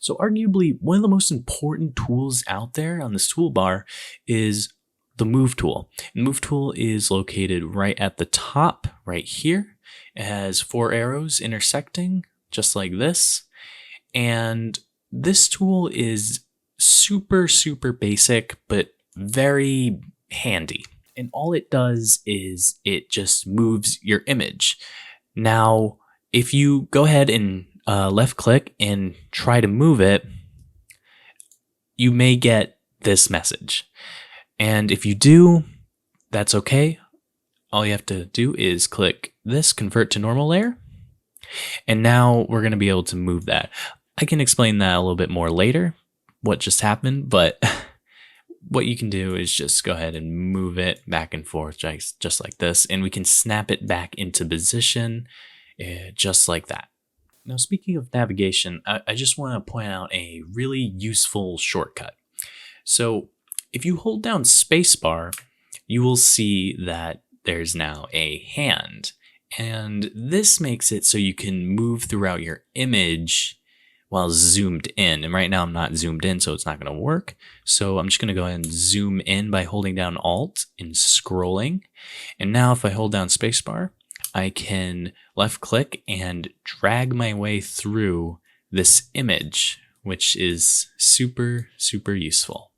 So arguably one of the most important tools out there on this toolbar is the move tool. And move tool is located right at the top right here. It has 4 arrows intersecting just like this. And this tool is super basic, but very handy. And all it does is it just moves your image. Now, if you go ahead and left click and try to move it, you may get this message. And if you do, that's okay. All you have to do is click this, convert to normal layer. And now we're going to be able to move that. I can explain that a little bit more later, what just happened, but what you can do is just go ahead and move it back and forth just like this, and we can snap it back into position just like that. Now, speaking of navigation, I just want to point out a really useful shortcut. So if you hold down spacebar, you will see that there's now a hand. And this makes it so you can move throughout your image while zoomed in. And right now I'm not zoomed in, so it's not going to work. So I'm just going to go ahead and zoom in by holding down Alt and scrolling. And now if I hold down spacebar, I can left click and drag my way through this image, which is super useful.